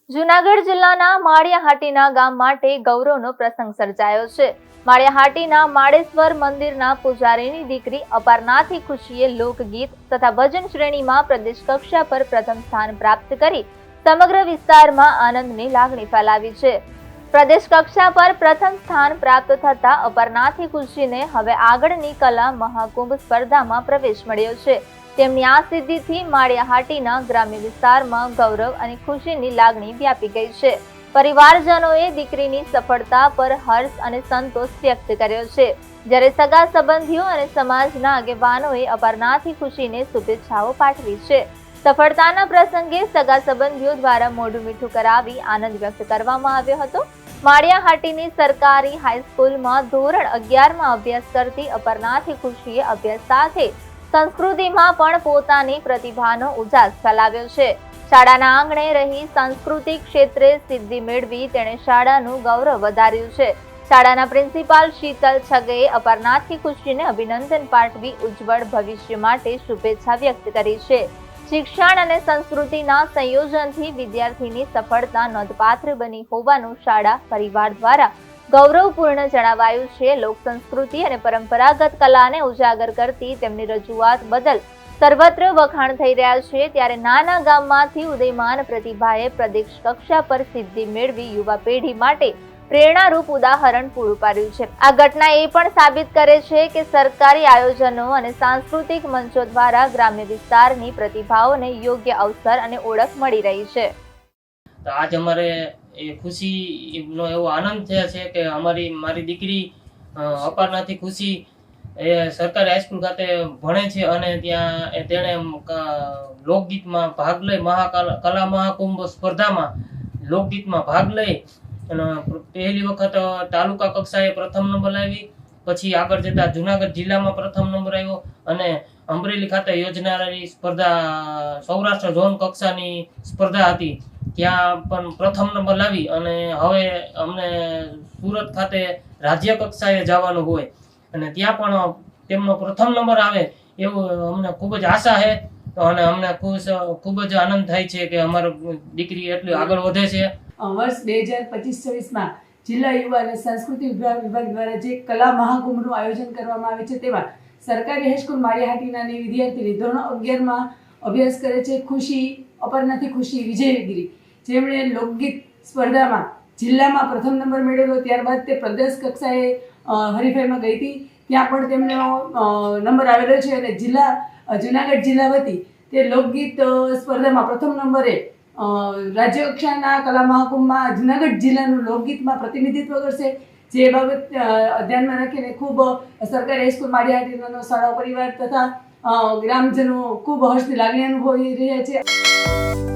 જૂનાગઢ જિલ્લાના માળિયાહાટીના ગામ માટે ગૌરવનો પ્રસંગ સર્જાયો છે। માળિયાહાટીના માળેશ્વર મંદિરના પૂજારીની દીકરી અપર્ણાથી ખુશીએ લોકગીત તથા ભજન શ્રેણીમાં પ્રદેશ કક્ષા પર પ્રથમ સ્થાન પ્રાપ્ત કરી સમગ્ર વિસ્તારમાં આનંદની લાગણી ફેલાવી છે। પ્રદેશ કક્ષા પર પ્રથમ સ્થાન પ્રાપ્ત થતા અપર્ણાથી ખુશીને હવે આગળની કલા મહાકુંભ સ્પર્ધામાં પ્રવેશ મળ્યો છે। તેમની આ સિદ્ધિથી માળિયાહાટીના ગ્રામ્ય વિસ્તારમાં ગૌરવ અને ખુશીની લાગણી વ્યાપી ગઈ છે। પરિવારજનોએ દીકરીની સફળતા પર હર્ષ અને સંતોષ વ્યક્ત કર્યો છે, જ્યારે સગા સંબંધીઓ અને સમાજના આગેવાનોએ અપર્ણાથી ખુશીને શુભેચ્છાઓ પાઠવી છે। સફળતાના પ્રસંગે સગા સંબંધીઓ દ્વારા મોઢું મીઠું કરાવી આનંદ વ્યક્ત કરવામાં આવ્યો હતો। માળિયાહાટીની સરકારી હાઈસ્કૂલમાં ધોરણ 11માં અભ્યાસ કરતી અપર્ણાથી ખુશીએ અભ્યાસ સાથે સંસ્કૃતિમાં પણ પોતાની પ્રતિભાનો ઉજાસ ફેલાવ્યો છે। શાળાના આંગણે રહી સાંસ્કૃતિક ક્ષેત્રે સિદ્ધિ મેળવી તેણે શાળાનું ગૌરવ વધાર્યું છે। શાળાના પ્રિન્સિપાલ શીતલ છગેએ અપર્ણાથી ખુશીને અભિનંદન પાઠવી ઉજ્જવળ ભવિષ્ય માટે શુભેચ્છા વ્યક્ત કરી છે। શિક્ષણ અને સંસ્કૃતિના સંયોજનથી વિદ્યાર્થીની સફળતા નોંધપાત્ર બની હોવાનું શાળા પરિવાર દ્વારા ગૌરવપૂર્ણ જણાવાયું છે। લોક સંસ્કૃતિ અને પરંપરાગત કલાને ઉજાગર કરતી તેમની રજૂઆત બદલ સર્વત્ર વખાણ થઈ રહ્યા છે, ત્યારે નાના ગામમાંથી ઉદયમાન પ્રતિભાએ પ્રદેશ કક્ષા પર સિદ્ધિ મેળવી યુવા પેઢી માટે પ્રેરણારૂપ ઉદાહરણ પૂરું પાડ્યું છે। આ ઘટના એ પણ સાબિત કરે છે કે સરકારી આયોજનો અને સાંસ્કૃતિક મંચો દ્વારા ગ્રામ્ય વિસ્તારની પ્રતિભાઓને યોગ્ય અવસર અને ઓળખ મળી રહી છે। તો આજ અમારે એ ખુશીનો એવો આનંદ થયા છે કે મારી દીકરી અપર્ણાથી ખુશી એ સરકારી હાઈસ્કૂલ ખાતે ભણે છે અને ત્યાં તેણે લોકગીતમાં ભાગ લઈ કલા મહાકુંભ સ્પર્ધામાં લોકગીતમાં ભાગ લઈ અને પહેલી વખત તાલુકા કક્ષાએ પ્રથમ નંબર લાવી, પછી આગળ જતા જુનાગઢ જિલ્લામાં પ્રથમ નંબર આવ્યો અને અમરેલી ખાતે યોજનારી સ્પર્ધા સૌરાષ્ટ્ર ઝોન કક્ષાની સ્પર્ધા હતી, ત્યાં પણ પ્રથમ નંબર લાવી અને હવે અમને સુરત ખાતે રાજ્ય કક્ષાએ જવાનું હોય અને ત્યાં પણ તેમનો પ્રથમ નંબર આવે એવું અમને ખૂબ જ આશા છે અને અમને ખૂબ જ આનંદ થાય છે કે અમારી દીકરી એટલી આગળ વધે છે। વર્ષ 2025-26માં જિલ્લા યુવા અને સંસ્કૃતિ વિભાગ દ્વારા જે કલા મહાકુંભનું આયોજન કરવામાં આવે છે, તેમાં સરકારી હાઈસ્કૂલ માળિયાહાટીના વિદ્યાર્થીની ધોરણ 11માં અભ્યાસ કરે છે અપર્ણાથી ખુશી વિજયગીરી, જેમણે લોકગીત સ્પર્ધામાં જિલ્લામાં પ્રથમ નંબર મેળવેલો। ત્યારબાદ તે પ્રદેશ કક્ષાએ હરીફાઈમાં ગઈ હતી, ત્યાં પણ તેમનો નંબર આવેલો છે અને જુનાગઢ જિલ્લા વતી તે લોકગીત સ્પર્ધામાં પ્રથમ નંબરે રાજ્ય કક્ષાના કલા મહાકુંભમાં જુનાગઢ જિલ્લાનું લોકગીતમાં પ્રતિનિધિત્વ કરશે। જે બાબત ધ્યાનમાં રાખીને ખૂબ સરકારી હાઈસ્કૂલ માળિયાહાટીનો શાળા પરિવાર તથા ગ્રામજનો ખૂબ હર્ષની લાગણી અનુભવી રહ્યા છે।